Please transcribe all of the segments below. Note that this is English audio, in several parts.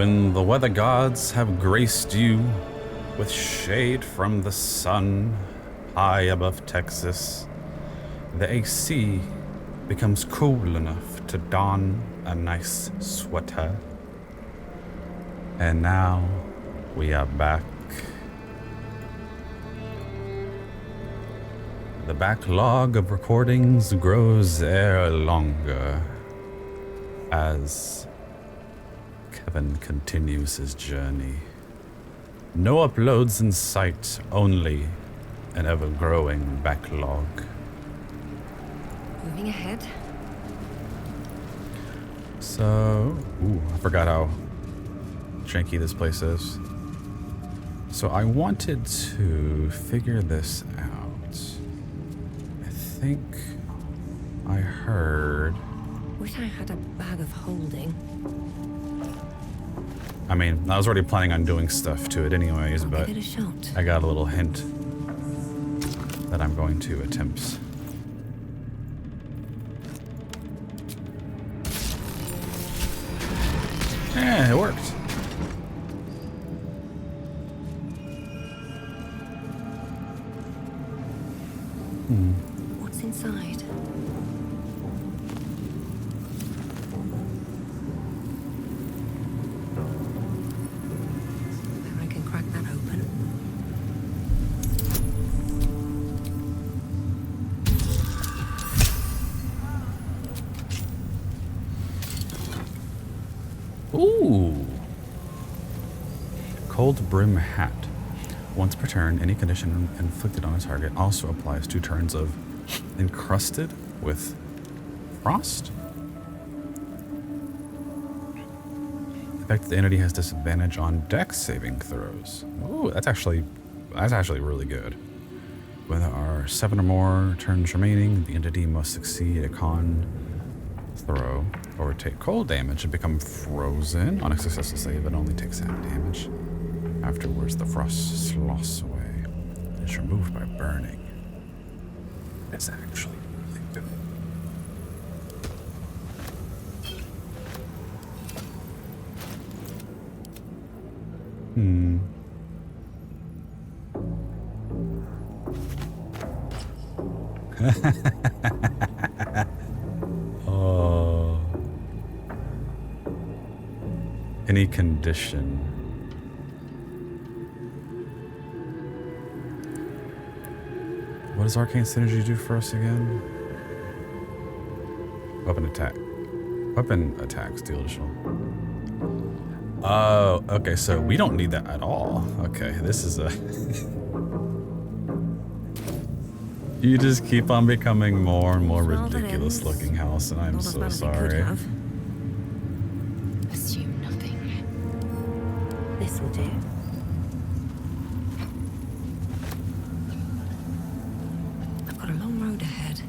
When the weather gods have graced you with shade from the sun high above Texas, the AC becomes cool enough to don a nice sweater. And now we are back. The backlog of recordings grows e'er longer as Kevin continues his journey. No uploads in sight, only an ever-growing backlog. Moving ahead. So, I forgot how janky this place is. So I wanted to figure this out. I think I heard... Wish I had a bag of holding. I mean, I was already planning on doing stuff to it anyways, but give it a shot. I got a little hint that I'm going to attempt. Yeah, it worked. What's inside? I can crack that open. Ooh. Cold Brim Hat. Once per turn, any condition inflicted on a target also applies 2 turns of encrusted with frost. In fact, the entity has disadvantage on dex saving throws. Ooh, that's actually really good. When there are 7 or more turns remaining, the entity must succeed a con throw or take cold damage and become frozen. On a successful save, it only takes half damage. Afterwards, the frost sloughs away. It's removed by burning. It's actually really good. Oh. Any condition. What does Arcane Synergy do for us again? Weapon attack. Weapon attacks deal additional. Oh, okay, so we don't need that at all. Okay, this is a... You just keep on becoming more and more ridiculous looking house, and I'm so sorry. Assume nothing. This will do. I've got a long road ahead.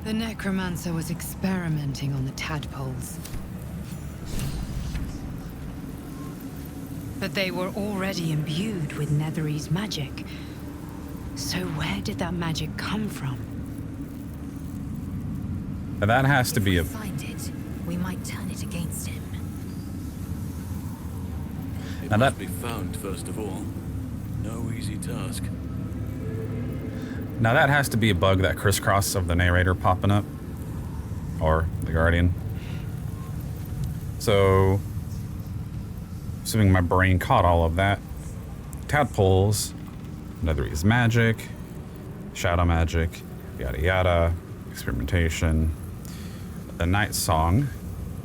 The necromancer was experimenting on the tadpoles. But they were already imbued with Netherese magic. So where did that magic come from? And that has to be a... If we find it, we might turn it against him. It Now must that- be found first of all. No easy task. Now that has to be a bug, that crisscross of the narrator popping up. Or the Guardian. So... Assuming my brain caught all of that. Tadpoles, Netherese magic, shadow magic, yada yada, experimentation. The Night Song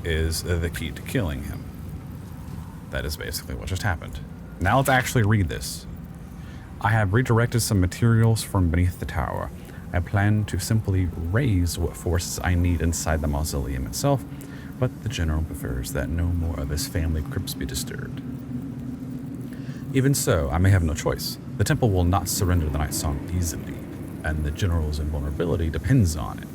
is the key to killing him. That is basically what just happened. Now let's actually read this. I have redirected some materials from beneath the tower. I plan to simply raise what forces I need inside the mausoleum itself, but the general prefers that no more of his family crypts be disturbed. Even so, I may have no choice. The temple will not surrender the Night Song easily, and the general's invulnerability depends on it.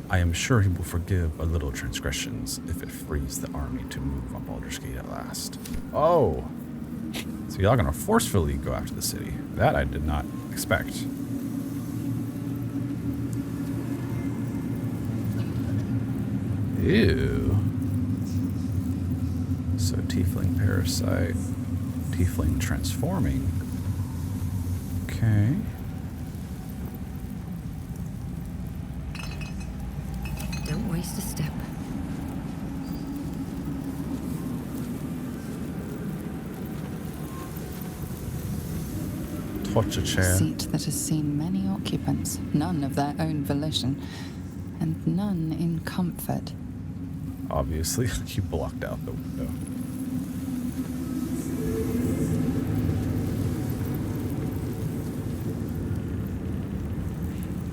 I am sure he will forgive a little transgressions if it frees the army to move on Baldur's Gate at last. Oh! So y'all gonna forcefully go after the city. That I did not expect. Ew. So tiefling parasite, tiefling transforming. Okay. Don't waste a step. Torture chair. Seat that has seen many occupants, none of their own volition, and none in comfort. Obviously, you blocked out the window.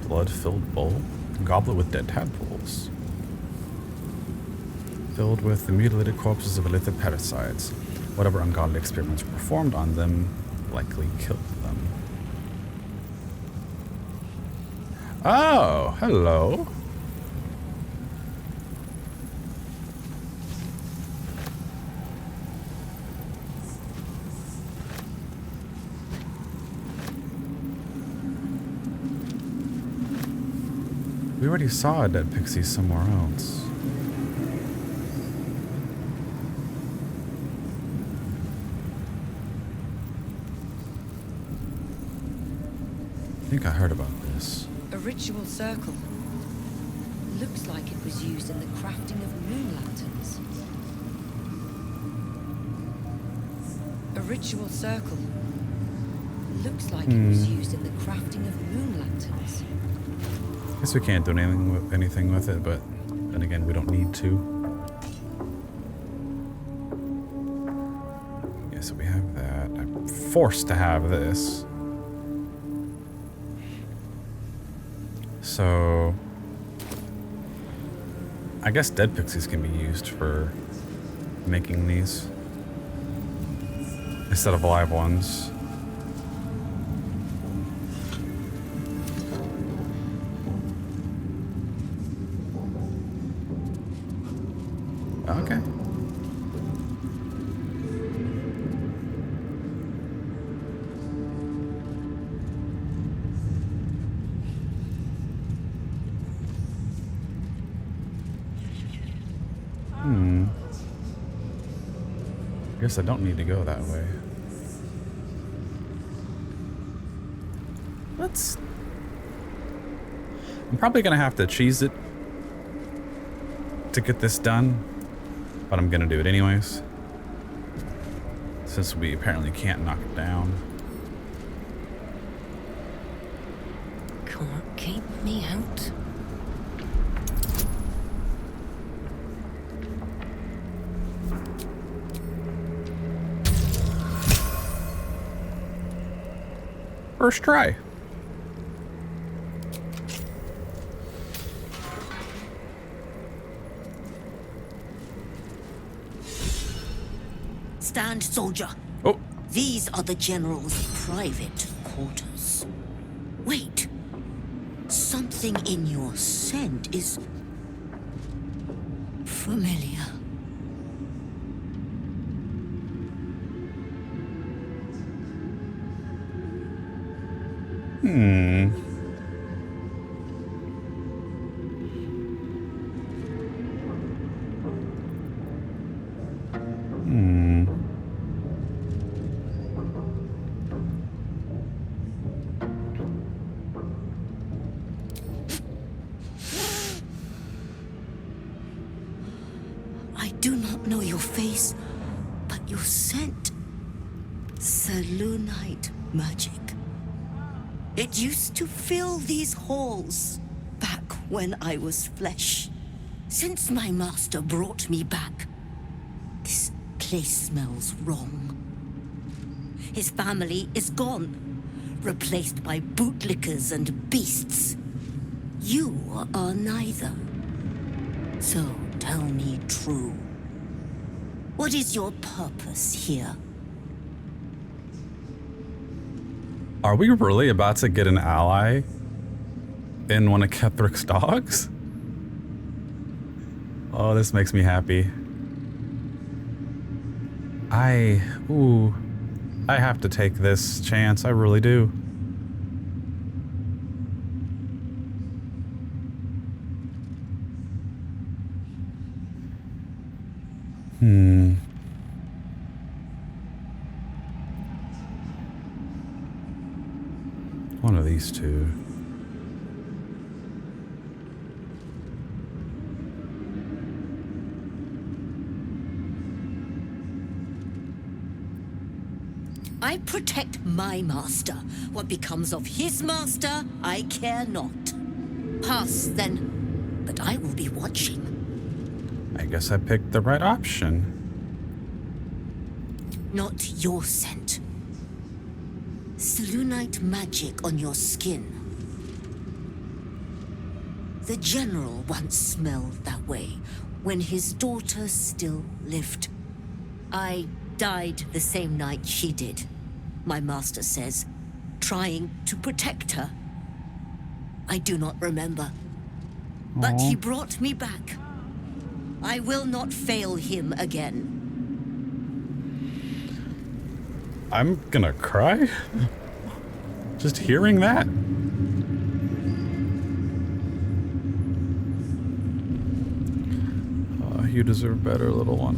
Blood-filled bowl. Goblet with dead tadpoles. Filled with the mutilated corpses of illithid parasites. Whatever ungodly experiments were performed on them likely killed them. Oh, hello. We already saw a dead pixie somewhere else. I think I heard about this. A ritual circle. Looks like it was used in the crafting of moon lanterns. A ritual circle. Looks like it was used in the crafting of moon lanterns. Guess we can't do anything with it, but then again, we don't need to. Yeah, so we have that. I'm forced to have this. So I guess dead pixies can be used for making these instead of live ones. Okay. Guess I don't need to go that way. I'm probably gonna have to cheese it to get this done, but I'm gonna do it anyways, since we apparently can't knock it down. Can't keep me out. First try. Stand, soldier. Oh, These are the general's private quarters. Wait. Something in your scent is familiar. I do not know your face, but your scent. Selûnite magic. It used to fill these halls back when I was flesh. Since my master brought me back, this place smells wrong. His family is gone, replaced by bootlickers and beasts. You are neither. So tell me true. What is your purpose here? are we really about to get an ally in one of Ketherick's dogs? Oh, this makes me happy. I have to take this chance. I really do. One of these two. I protect my master. What becomes of his master, I care not. Pass, then. But I will be watching. I guess I picked the right option. Not your scent. Selûnite magic on your skin. The general once smelled that way when his daughter still lived. I died the same night she did, my master says, trying to protect her. I do not remember. But he brought me back. I will not fail him again. I'm gonna cry. Just hearing that. You deserve better, little one.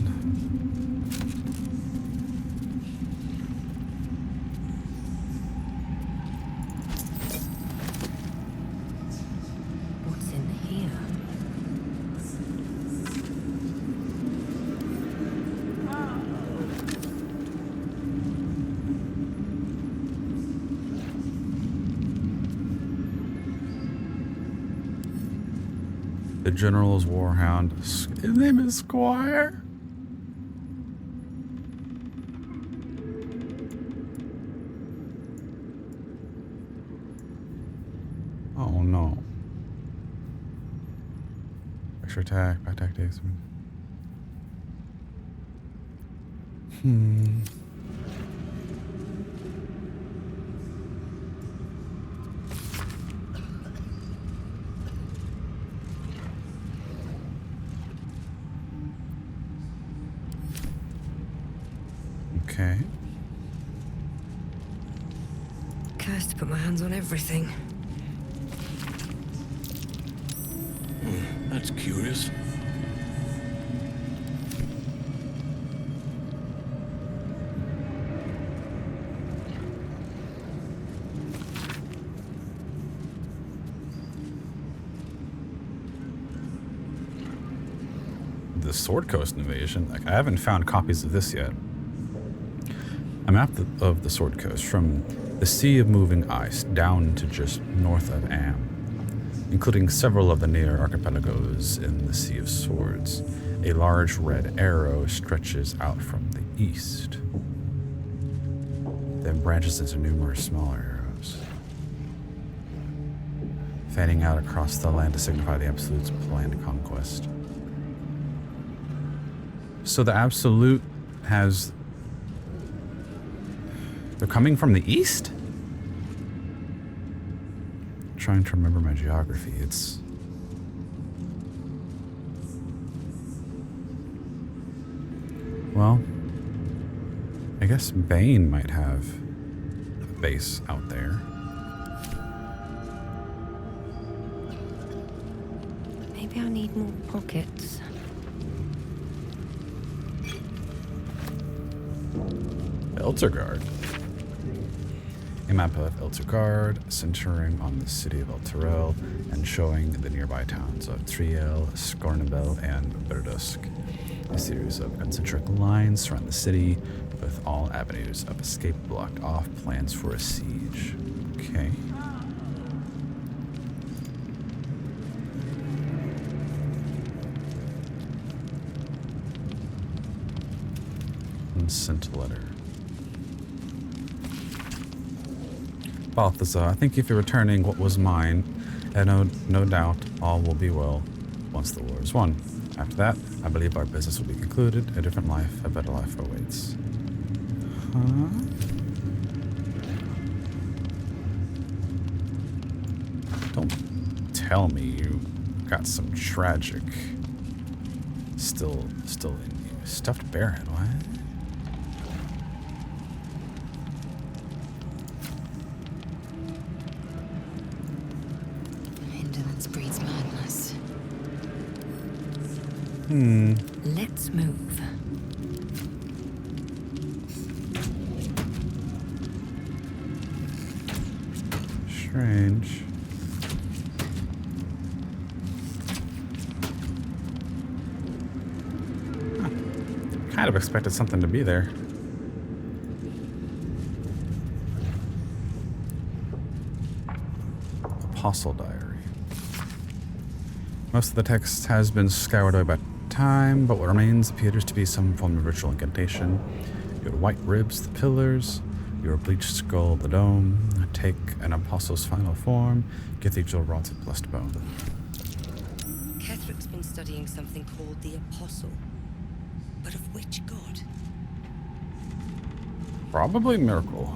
What's in here? The general's warhound. His name is Squire. Oh no. Extra attack, by tactics. Okay. Cursed to put my hands on everything. That's curious. The Sword Coast invasion. Like, I haven't found copies of this yet. A map of the Sword Coast from the Sea of Moving Ice down to just north of Am, including several of the near archipelagos in the Sea of Swords. A large red arrow stretches out from the east, then branches into numerous smaller arrows, fanning out across the land to signify the Absolute's planned conquest. So the Absolute has... They're coming from the east? Trying to remember my geography. It's... Well, I guess Bane might have a base out there. Maybe I need more pockets. Eltergard. A map of Eltergard, centering on the city of Elturel and showing the nearby towns of Triel, Scornabel, and Berdusk. A series of concentric lines surround the city, with all avenues of escape blocked off, plans for a siege. Okay. And sent a letter. Balthazar, thank you for returning what was mine, and no doubt all will be well once the war is won. After that, I believe our business will be concluded, a different life, a better life awaits. Huh? Don't tell me you got some tragic still in you. Stuffed bearhead, what? Indolence breeds madness. Let's move. strange. Huh. Kind of expected something to be there. Apostle Diary. Most of the text has been scoured away by time, but what remains appears to be some form of ritual incantation. Your white ribs, the pillars, your bleached skull, the dome. Take an apostle's final form, cathedral rotted blessed bone. Ketherick's been studying something called the Apostle. But of which god? Probably Miracle.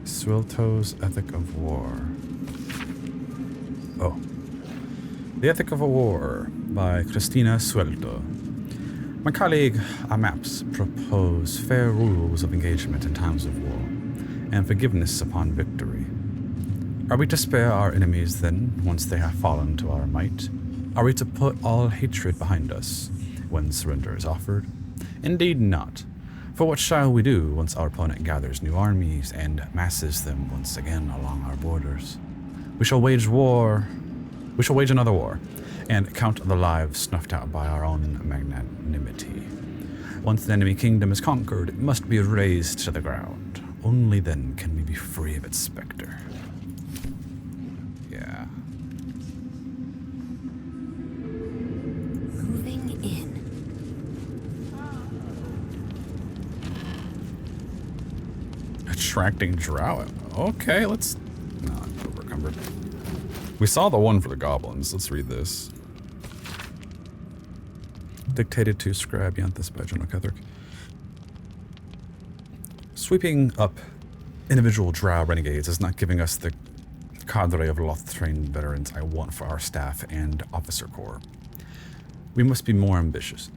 Swilto's Ethic of War. Oh. The Ethic of War by Christina Swelto. McAllik maps propose fair rules of engagement in times of war, and forgiveness upon victory. Are we to spare our enemies then, once they have fallen to our might? Are we to put all hatred behind us, when surrender is offered? Indeed not. For what shall we do once our opponent gathers new armies and masses them once again along our borders? We shall wage another war, and count the lives snuffed out by our own magnanimity. Once the enemy kingdom is conquered, it must be razed to the ground. Only then can we be free of its specter. Yeah. Moving in. Attracting drow. Okay, let's... No, I'm overcumbered. We saw the one for the goblins. Let's read this. Dictated to Scribe Yanthus by General Ketherick. Sweeping up individual drow renegades is not giving us the cadre of Loth-trained veterans I want for our staff and officer corps. We must be more ambitious.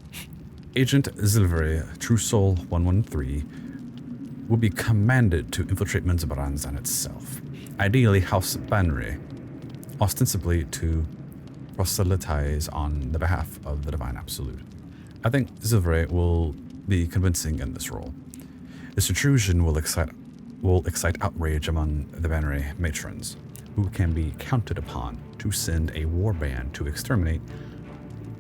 Agent Zilveri, True Soul 113, will be commanded to infiltrate Menzoberranzan itself. Ideally, House Banri, ostensibly to proselytize on the behalf of the Divine Absolute. I think Zilveri will be convincing in this role. This intrusion will excite outrage among the Banri matrons, who can be counted upon to send a warband to exterminate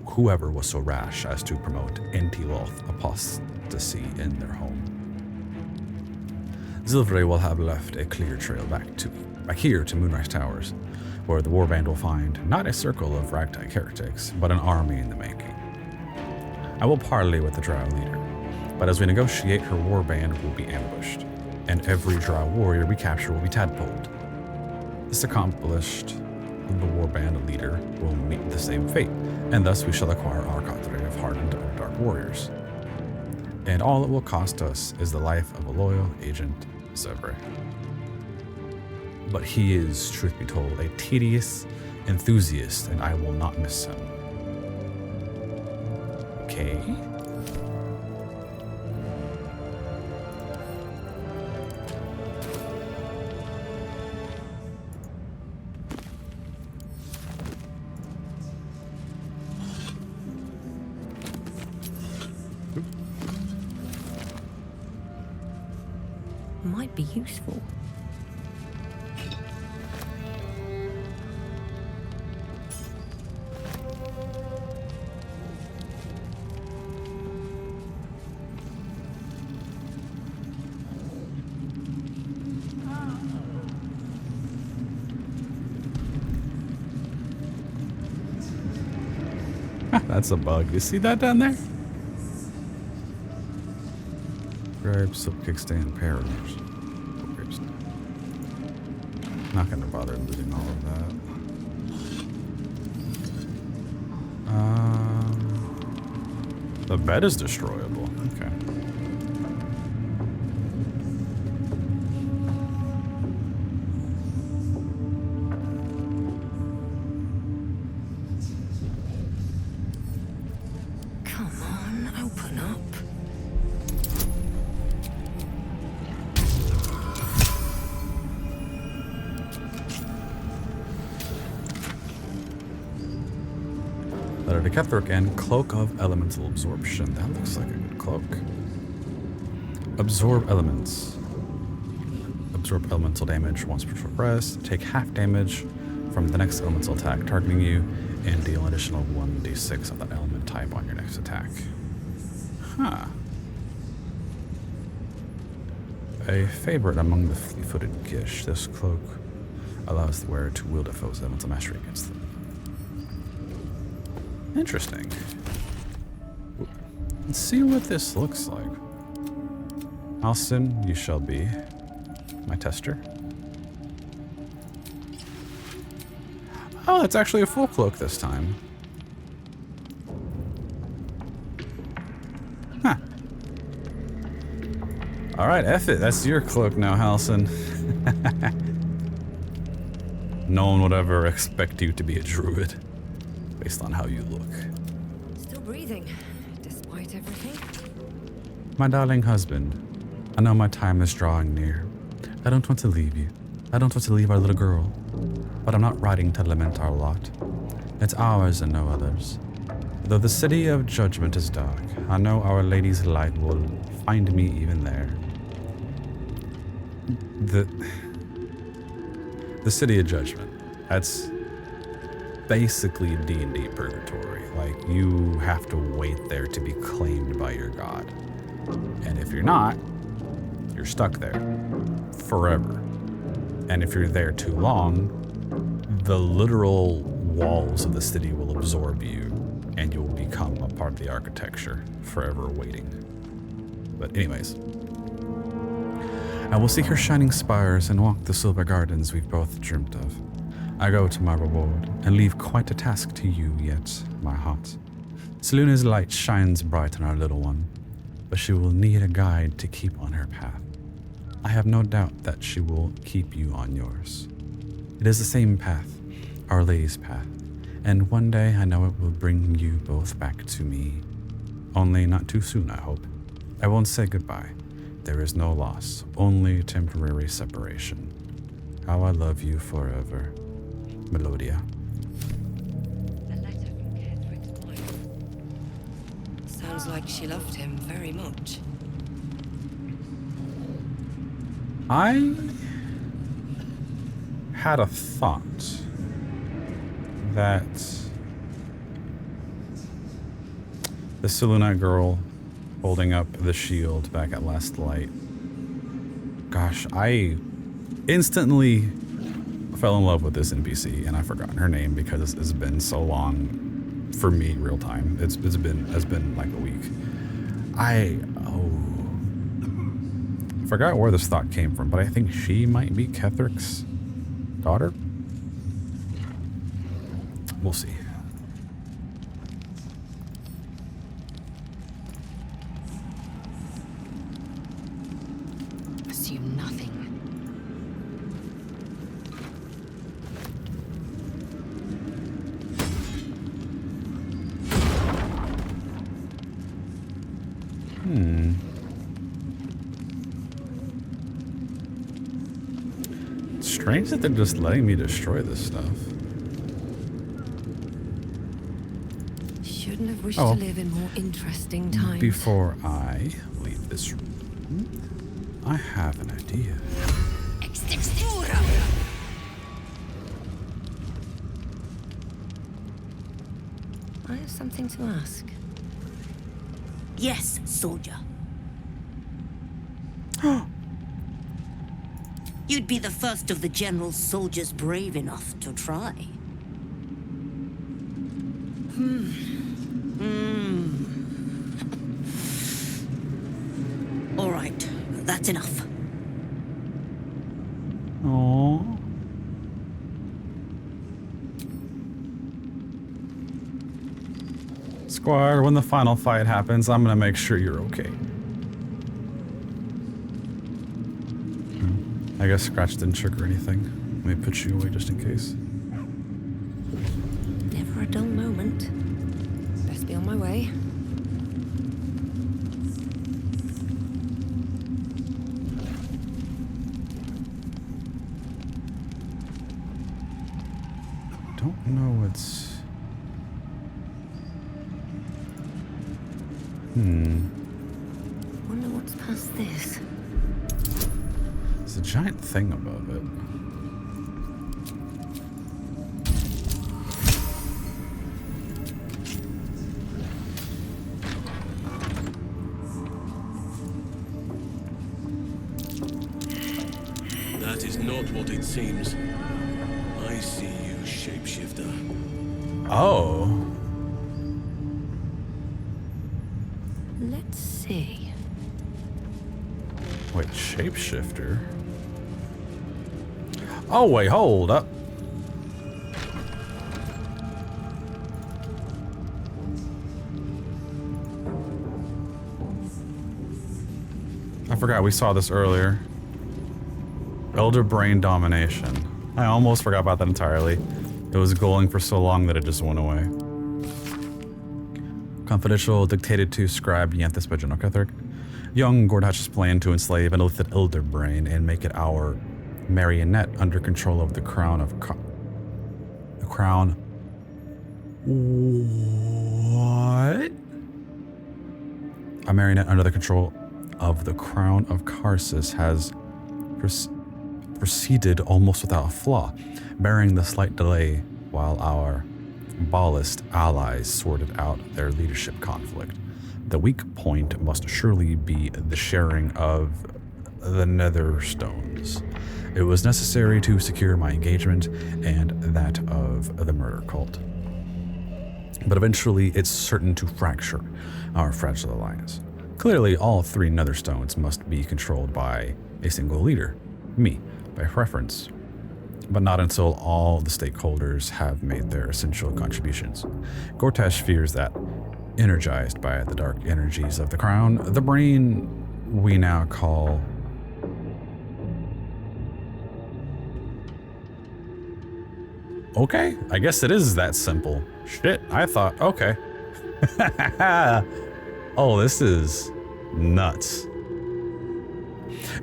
whoever was so rash as to promote anti-Loth apostasy in their home. Zilveri will have left a clear trail back here to Moonrise Towers, where the warband will find not a circle of ragtag heretics, but an army in the making. I will parley with the drow leader, but as we negotiate, her warband will be ambushed, and every drow warrior we capture will be tadpoled. This accomplished, the warband leader will meet the same fate, and thus we shall acquire our cadre of hardened Underdark warriors. And all it will cost us is the life of a loyal agent, Zilveri. But he is, truth be told, a tedious enthusiast, and I will not miss him. Okay. Might be useful. That's a bug. You see that down there? Grape, silk kickstand, pears. Not gonna bother looting all of that. The bed is destroyable. Okay. Come on, open up. Letter to Ketheric and Cloak of Elemental Absorption. That looks like a good cloak. Absorb elements. Absorb elemental damage once per short rest. Take half damage from the next elemental attack targeting you, and deal an additional 1d6 of that element type on your next attack. Huh. A favorite among the fleet-footed Gish, this cloak allows the wearer to wield a foe's elemental mastery against them. Interesting. Let's see what this looks like. Alston, you shall be my tester. Oh, it's actually a full cloak this time. Huh. Alright, F it. That's your cloak now, Halson. No one would ever expect you to be a druid based on how you look. Still breathing, despite everything. My darling husband, I know my time is drawing near. I don't want to leave you. I don't want to leave our little girl. But I'm not writing to lament our lot. It's ours and no others. Though the city of judgment is dark, I know Our Lady's light will find me even there. The city of judgment. That's basically D&D purgatory. Like, you have to wait there to be claimed by your god. And if you're not, you're stuck there forever. And if you're there too long, the literal walls of the city will absorb you and you'll become a part of the architecture, forever waiting. But anyways, I will seek her shining spires and walk the silver gardens we've both dreamt of. I go to my reward and leave quite a task to you yet, my heart. Seluna's light shines bright on our little one, but she will need a guide to keep on her path. I have no doubt that she will keep you on yours. It is the same path, Our Lady's path, and one day I know it will bring you both back to me. Only not too soon, I hope. I won't say goodbye. There is no loss, only temporary separation. How I love you forever, Melodia. A letter from Kethric's wife. Sounds like she loved him very much. I had a thought that the Selûnite girl holding up the shield back at Last Light. Gosh, I instantly fell in love with this NPC, and I've forgotten her name because it's been so long for me, real time. It's been like a week. I forgot where this thought came from, but I think she might be Kethric's daughter. We'll see. Assume nothing. Strange that they're just letting me destroy this stuff. Shouldn't have wished Oh. to live in more interesting times. Before I leave this room, I have an idea. I have something to ask. Yes, soldier. You'd be the first of the general's soldiers brave enough to try. All right, that's enough. Aww. Squire, when the final fight happens, I'm gonna make sure you're okay. I guess Scratch didn't trigger anything. Let me put you away just in case. Never a dull moment. Best be on my way. Don't know what's Wonder what's past this. There's a giant thing above it. That is not what it seems. I see you, shapeshifter. Oh. Let's see. Wait, shapeshifter? Oh, wait, hold up. I forgot we saw this earlier. Elder Brain Domination. I almost forgot about that entirely. It was going for so long that it just went away. Confidential dictated to scribe Yanthus by General Ketheric. Young Gordhash's plan to enslave an illithid Elder Brain and make it our marionette under control of the crown of the crown. What? A marionette under the control of the crown of Karsus has proceeded almost without a flaw, bearing the slight delay while our Ballast allies sorted out their leadership conflict. The weak point must surely be the sharing of the nether stones. It was necessary to secure my engagement and that of the murder cult. But eventually it's certain to fracture our fragile alliance. Clearly, all three nether stones must be controlled by a single leader, me, by preference. But not until all the stakeholders have made their essential contributions. Gortash fears that, energized by the dark energies of the crown, the brain we now call okay, I guess it is that simple. Shit, I thought, okay. Oh, this is nuts.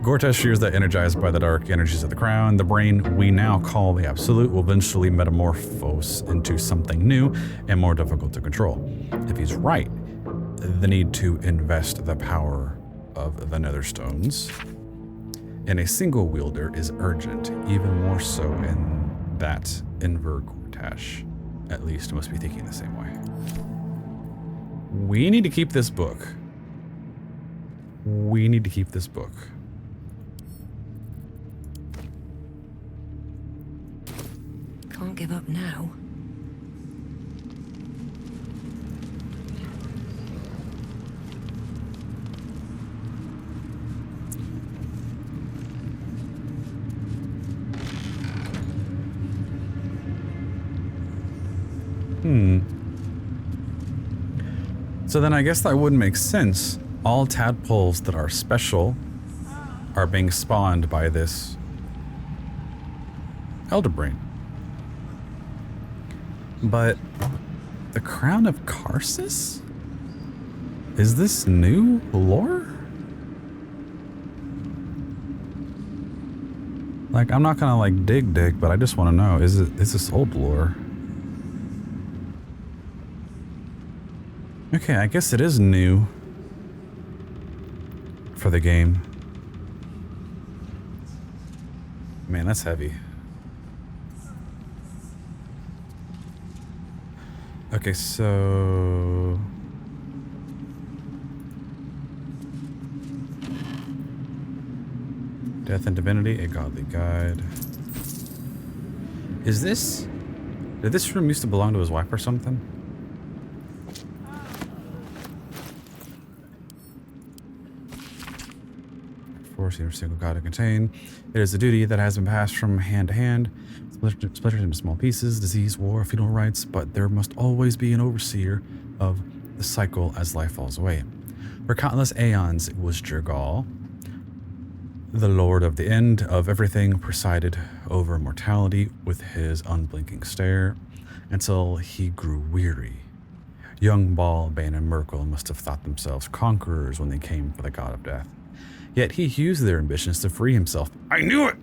Gortash fears that energized by the dark energies of the crown, the brain we now call the Absolute will eventually metamorphose into something new and more difficult to control. If he's right, the need to invest the power of the Netherstones in a single wielder is urgent, even more so in that Enver Gortash, at least, must be thinking the same way. We need to keep this book. We need to keep this book. Can't give up now. So then I guess that would make sense. All tadpoles that are special are being spawned by this Elder Brain. But the Crown of Karsus? Is this new lore? Like, I'm not gonna like dig, but I just want to know, is this old lore? Okay, I guess it is new for the game. Man, that's heavy. Okay, so... Death and Divinity, a Godly Guide. Is this... Did this room used to belong to his wife or something? Force each single god to contain. It is a duty that has been passed from hand to hand, splintered into small pieces, disease, war, funeral rites, but there must always be an overseer of the cycle as life falls away. For countless aeons, it was Jergal, the lord of the end of everything, presided over mortality with his unblinking stare, until he grew weary. Young Ball, Bane, and Merkel must have thought themselves conquerors when they came for the god of death. Yet he used their ambitions to free himself. I knew it!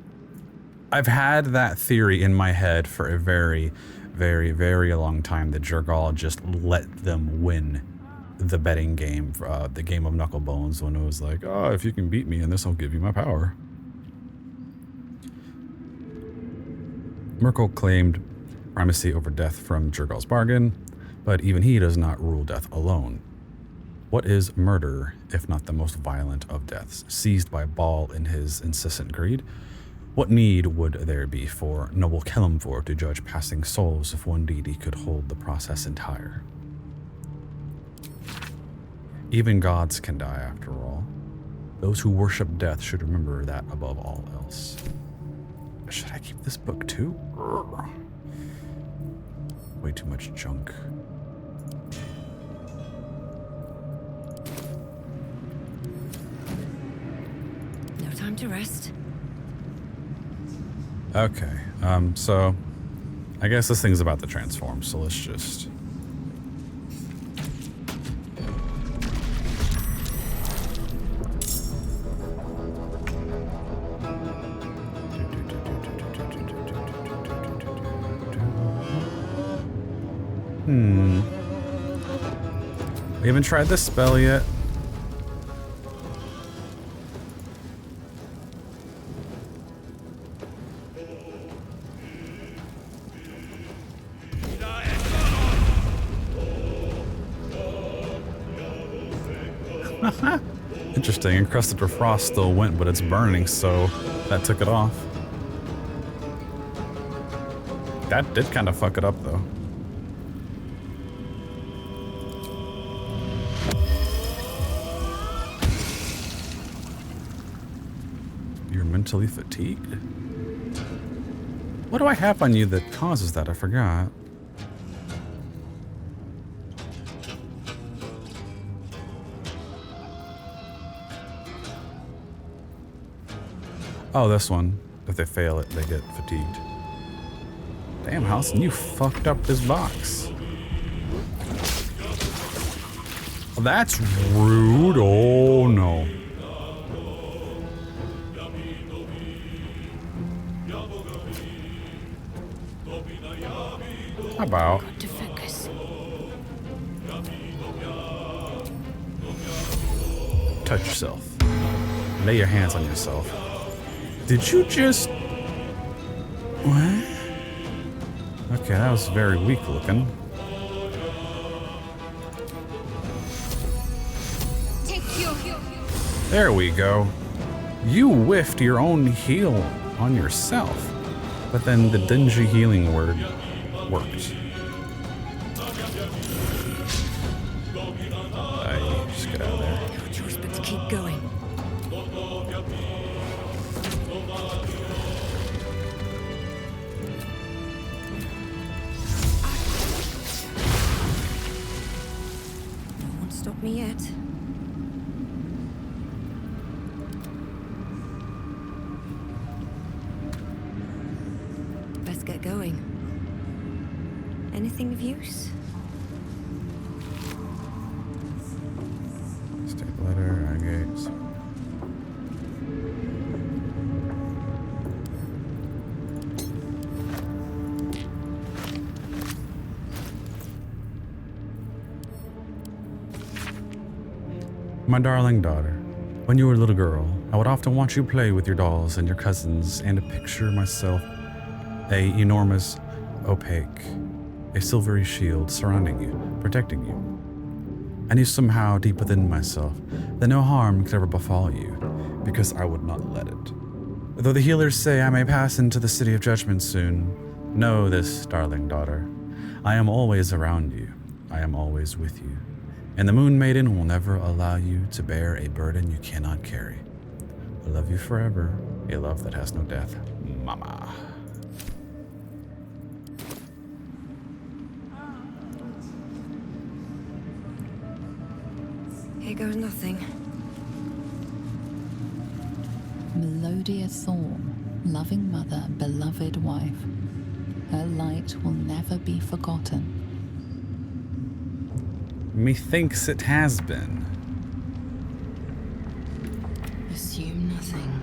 I've had that theory in my head for a very, very, very long time that Jergal just let them win the betting game, the game of Knucklebones, when it was like, oh, if you can beat me and this will give you my power. Merkel claimed primacy over death from Jurgal's bargain, but even he does not rule death alone. What is murder, if not the most violent of deaths, seized by Baal in his incessant greed? What need would there be for noble Kelemvor to judge passing souls if one deity could hold the process entire? Even gods can die after all. Those who worship death should remember that above all else. Should I keep this book too? Way too much junk. No time to rest. Okay, so I guess this thing's about to transform, so let's just... We haven't tried this spell yet. Interesting, Encrusted with Frost still went, but it's burning, so that took it off. That did kind of fuck it up, though. You're mentally fatigued? What do I have on you that causes that? I forgot. Oh, this one. If they fail it, they get fatigued. Damn, Halson, you fucked up this box. Oh, that's rude. Oh, no. How about... Got to focus. touch yourself. Lay your hands on yourself. Did you just... What? Okay, that was very weak looking. There we go. You whiffed your own heal on yourself, but then the dingy healing word worked. Just get out of there. No choice but to keep going. No one stopped me yet. Let's get going. Anything of use? Stapletter, agates. My darling daughter, when you were a little girl, I would often watch you play with your dolls and your cousins and picture myself a enormous, opaque, a silvery shield surrounding you, protecting you. I knew somehow deep within myself that no harm could ever befall you, because I would not let it. Though the healers say I may pass into the city of judgment soon, know this, darling daughter. I am always around you. I am always with you. And the Moon Maiden will never allow you to bear a burden you cannot carry. I love you forever, a love that has no death, Mama. Here goes nothing. Melodia Thorn, loving mother, beloved wife. Her light will never be forgotten. Methinks it has been. Assume nothing.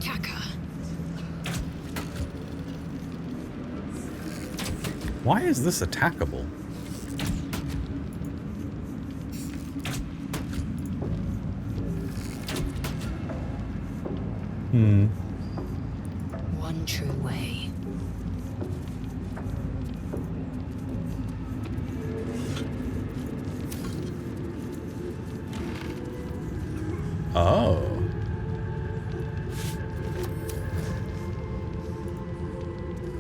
Taka. Why is this attackable? One true way. Oh.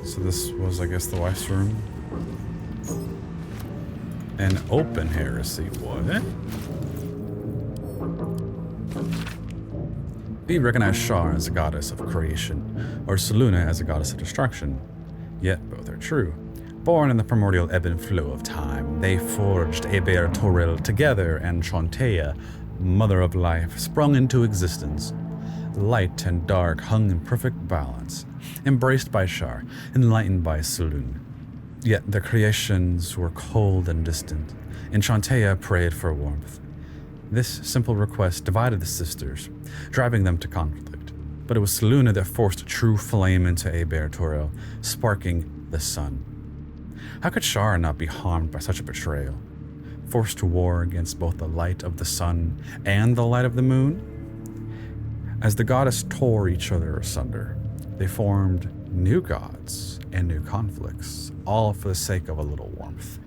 So this was, I guess, the wife's room. An open heresy, what? We recognize Shar as a goddess of creation, or Selûne as a goddess of destruction. Yet both are true. Born in the primordial ebb and flow of time, they forged Eber Toril together, and Chantea, mother of life, sprung into existence. Light and dark hung in perfect balance, embraced by Shar, enlightened by Selûne. Yet their creations were cold and distant, and Chantea prayed for warmth. This simple request divided the sisters, driving them to conflict. But it was Selûne that forced a true flame into Eber Toril, sparking the sun. How could Shar not be harmed by such a betrayal? Forced to war against both the light of the sun and the light of the moon? As the goddess tore each other asunder, they formed new gods and new conflicts, all for the sake of a little warmth.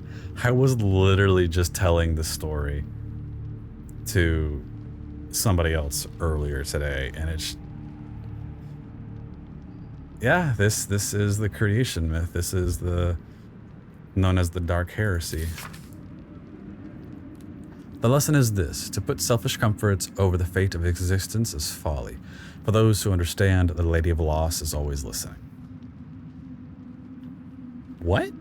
I was literally just telling the story to somebody else earlier today, and it's... Yeah, this is the creation myth. This is the... known as the Dark Heresy. The lesson is this: to put selfish comforts over the fate of existence is folly. For those who understand, the Lady of Loss is always listening. What?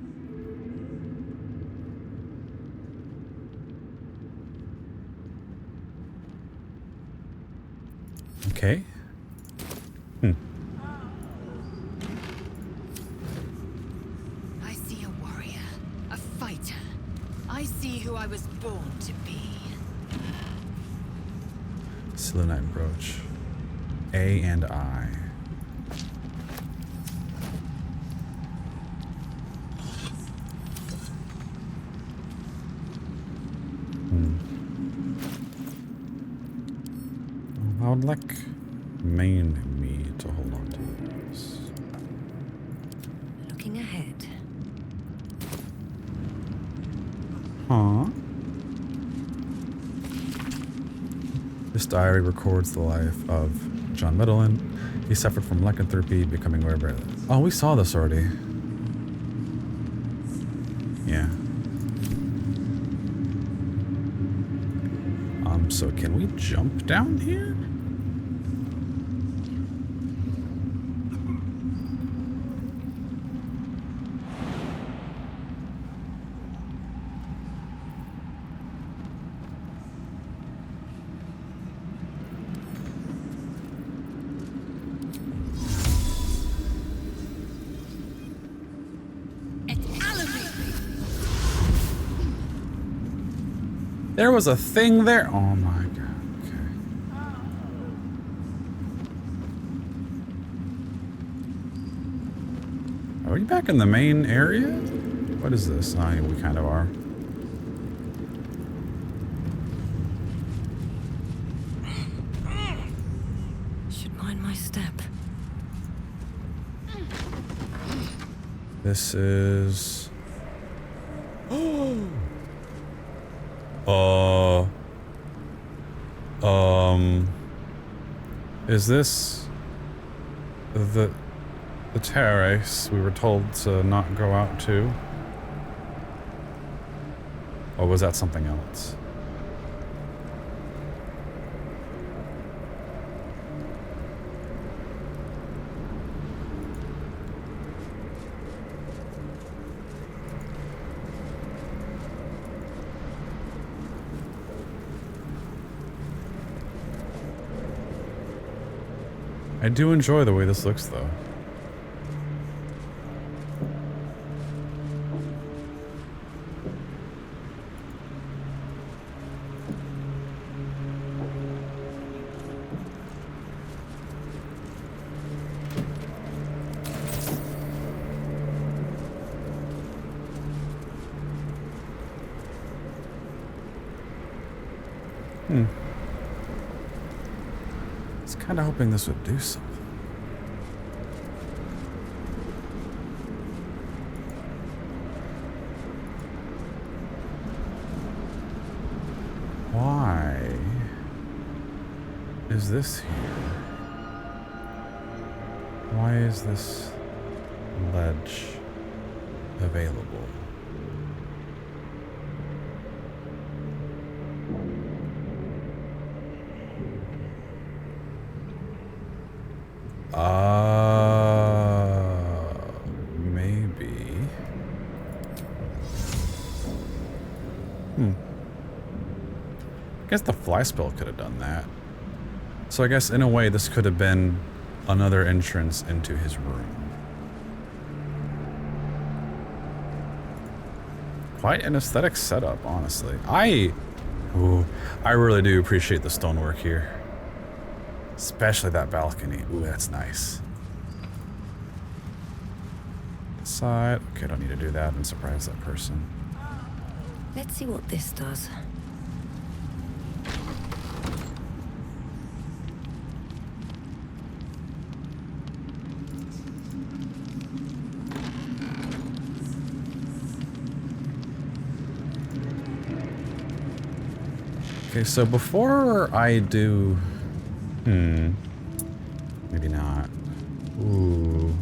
Okay. I see a warrior, a fighter. I see who I was born to be. Selenite brooch. A and I. I would like main me to hold on to this. Looking ahead. Huh? This diary records the life of John Medellin. He suffered from lycanthropy, becoming aware. Oh, we saw this already. Yeah. So can we jump down here? There was a thing there. Oh my god. Okay. Are we back in the main area? What is this? Oh, yeah, we kind of are. Should mind my step. This is... Is this the terrace we were told to not go out to? Or was that something else? I do enjoy the way this looks, though. I was kind of hoping this would do something. Why is this here? Why is this ledge available? Maybe. I guess the fly spell could have done that. So I guess in a way this could have been another entrance into his room. Quite an aesthetic setup, honestly. I really do appreciate the stonework here. Especially that balcony. Ooh, that's nice. Side. Okay, don't need to do that and surprise that person. Let's see what this does. Okay, so before I do... maybe not. Ooh.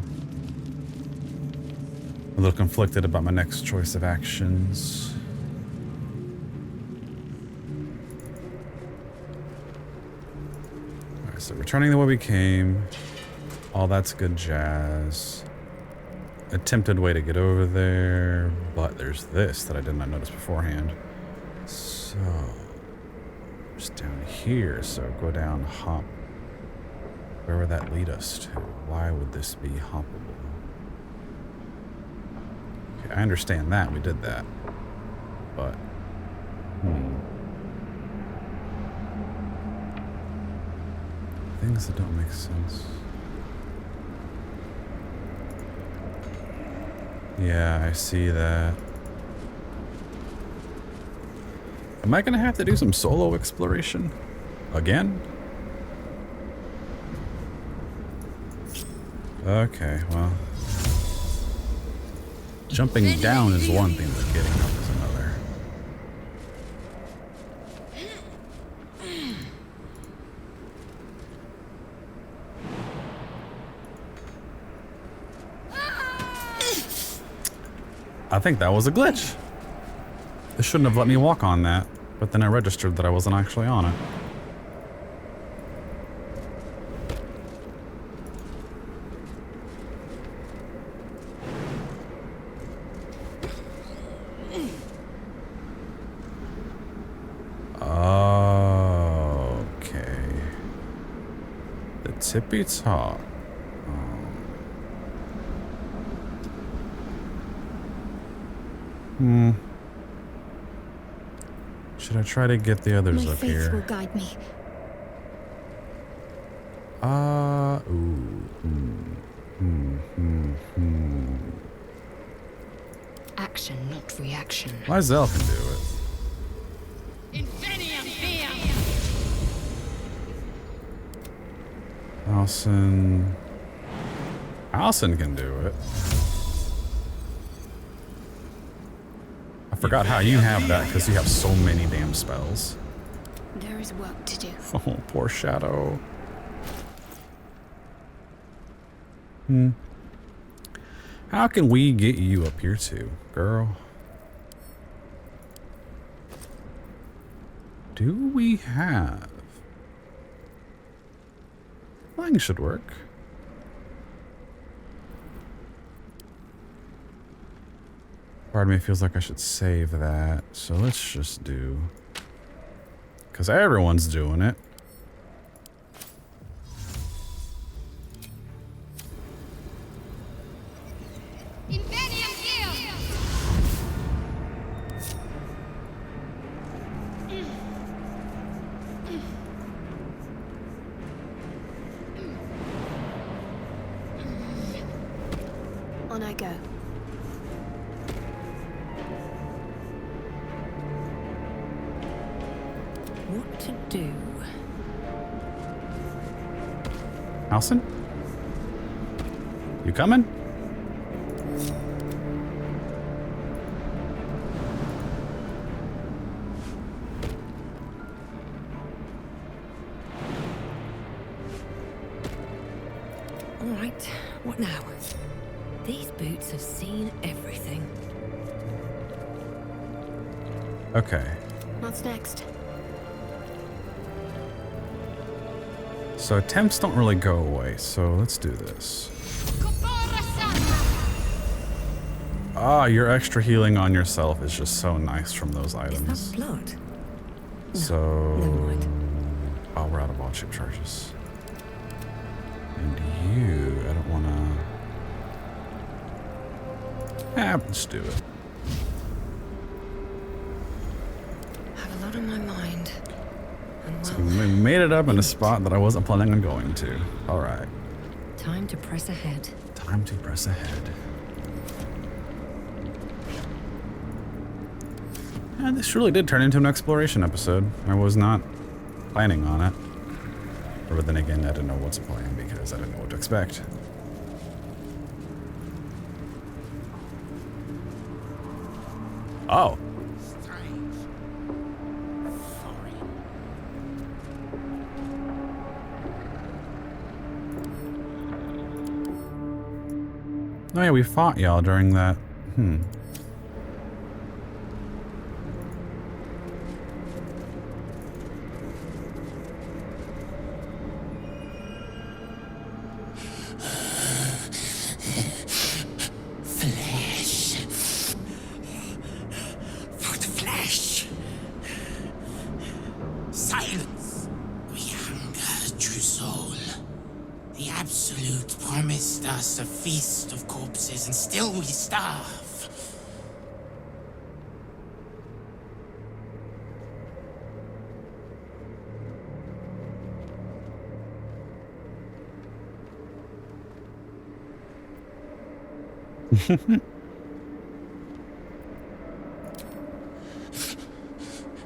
A little conflicted about my next choice of actions. Alright, so returning the way we came. All that's good jazz. Attempted way to get over there, but there's this that I did not notice beforehand. So... just down here, so go down, hop. Where would that lead us to? Why would this be hoppable? Okay, I understand that, we did that. But, things that don't make sense. Yeah, I see that. Am I gonna have to do some solo exploration? Again? Okay, well. Jumping down is one thing, but getting up is another. I think that was a glitch. It shouldn't have let me walk on that, but then I registered that I wasn't actually on it. Okay. The tippy top. Should I try to get the others My up faith here? will guide me. Action, not reaction. Lae'zel can do it. Allison can do it. I forgot how you have that because you have so many damn spells. There is work to do. Oh, poor Shadow. How can we get you up here too, girl? Do we have... Flying should work. Part of me feels like I should save that, so let's just do... because everyone's doing it. On I go. What what to do. Alison? You coming? All right, what now? These boots have seen everything. Okay. What's next? So attempts don't really go away, so let's do this. Ah, your extra healing on yourself is just so nice from those items. Is that blood? So... Never mind. Oh, we're out of all chip charges. And you, I don't want to... let's do it. I have a lot on my mind. And So well, we made it up in a spot that I wasn't planning on going to. All right. time to press ahead. Time to press ahead. And this really did turn into an exploration episode. I was not planning on it. But then again, I didn't know what's playing because I didn't know what to expect. Oh. Oh yeah, we fought y'all during that. Flesh. For the flesh. Silence. We hunger, true soul. The Absolute promised us a feast of corpses, and still we starve.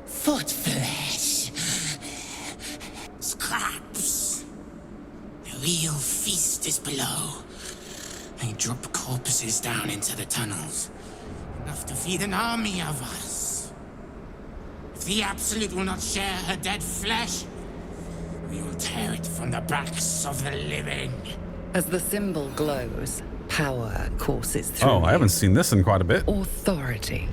Foot flesh. Scraps. The real feast is below. They drop corpses down into the tunnels. Enough to feed an army of us. If the Absolute will not share her dead flesh, we will tear it from the backs of the living. As the symbol glows, power courses through. Oh, I haven't seen this in quite a bit. Authority.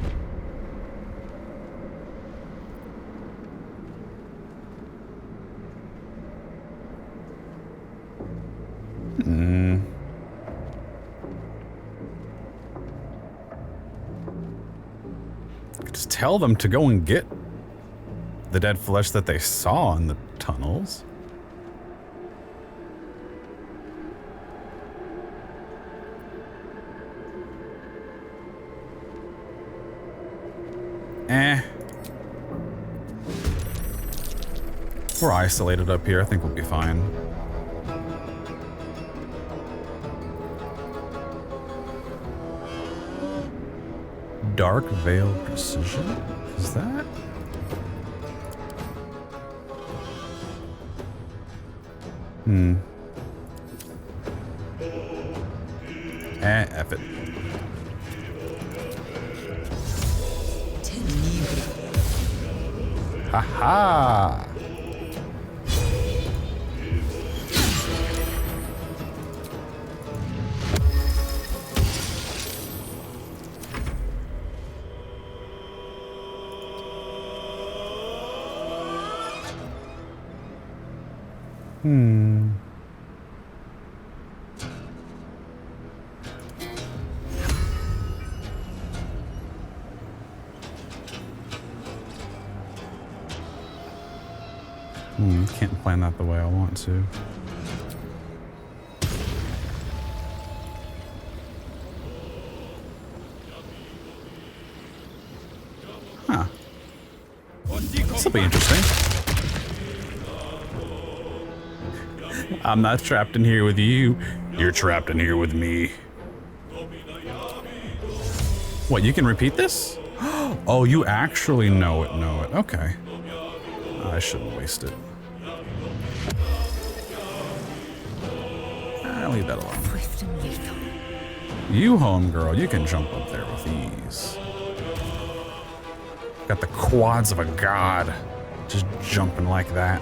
Just tell them to go and get the dead flesh that they saw in the tunnels. We're isolated up here. I think we'll be fine. Dark Veil Precision? Is that? F it. Ha-ha! Can't plan that the way I want to. Huh. This will be interesting. I'm not trapped in here with you. You're trapped in here with me. What, you can repeat this? Oh, you actually know it. Okay. I I shouldn't waste it. Leave that alone. Swift and lethal. You, homegirl, you can jump up there with ease. Got the quads of a god. Just jumping like that.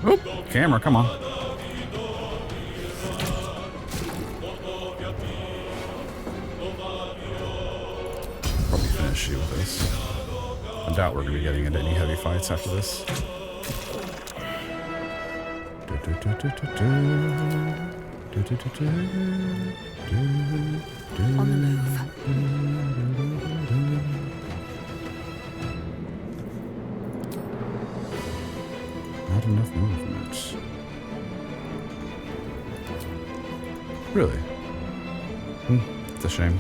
Oop, camera, come on. Probably finish you with this. I doubt we're going to be getting into any heavy fights after this. On the move. Not enough movement. Really? It's a shame.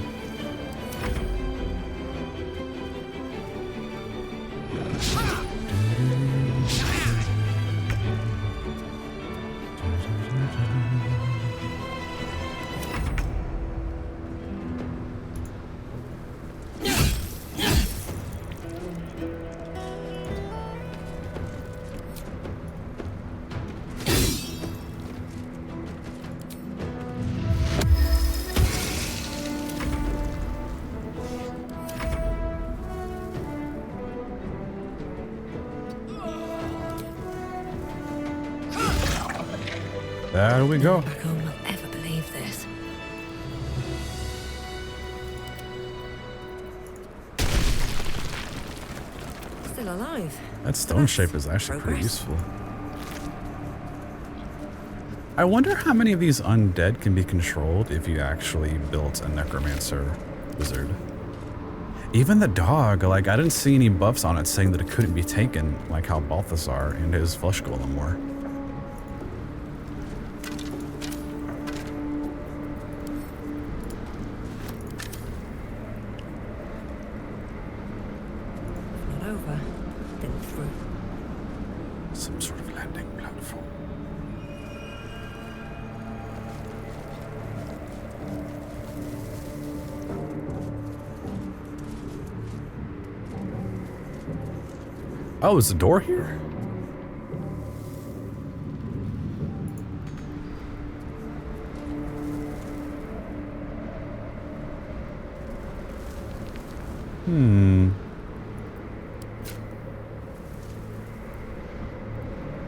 There we go. No one will ever believe this. Still alive. That stone shape is actually pretty Progress. useful. I wonder how many of these undead can be controlled if you actually built a necromancer wizard. Even the dog, like, I didn't see any buffs on it saying that it couldn't be taken, like how Balthazar and his flesh golem were. Not over, then through. Some sort of landing platform. Oh, is the door here?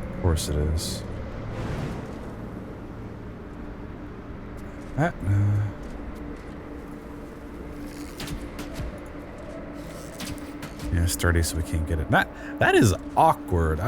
Of course it is. That, yeah, it's sturdy, so we can't get it. That is awkward.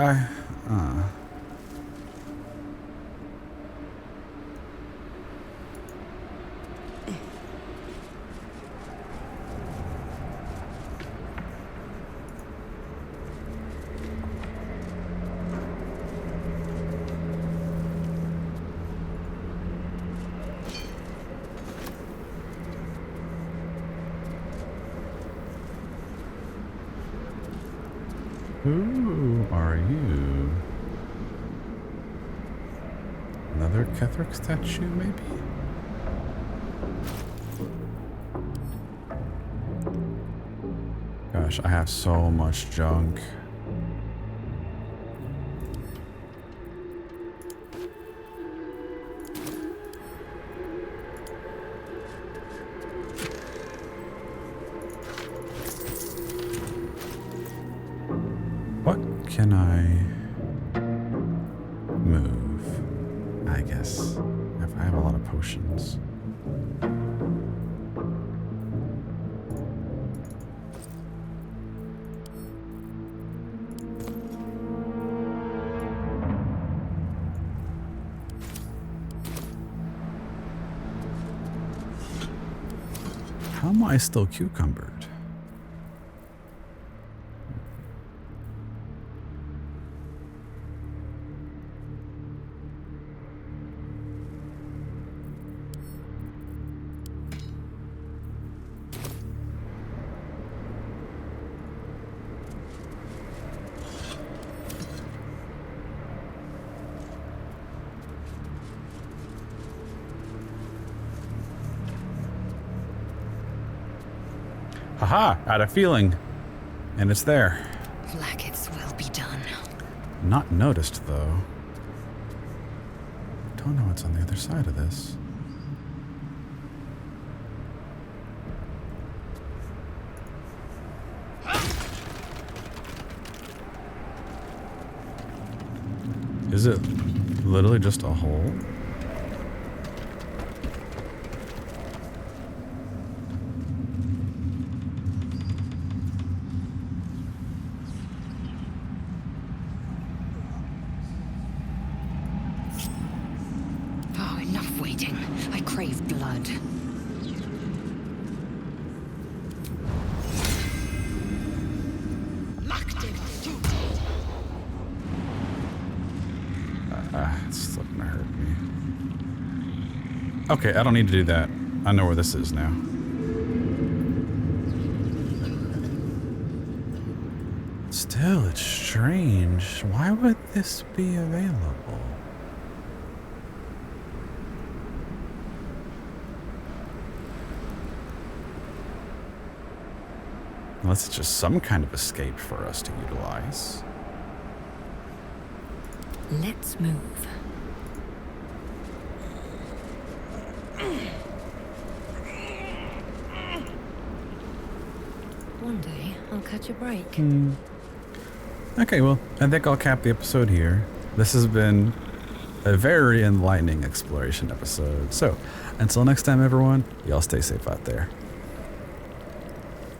Who are you? Another Ketheric statue, maybe? Gosh, I have so much junk. What can I move? I guess. If I have a lot of potions. How am I still cucumbered? Aha! I had a feeling. And it's there. Like its will be done. Not noticed, though. Don't know what's on the other side of this. Is it literally just a hole? Oh, enough waiting. I crave blood. It's still gonna hurt me. Okay, I don't need to do that. I know where this is now. Still, it's strange. Why would this be available? Unless it's just some kind of escape for us to utilize. Let's move. One day, I'll catch a break. Okay, well, I think I'll cap the episode here. This has been a very enlightening exploration episode. So, until next time, everyone, y'all stay safe out there.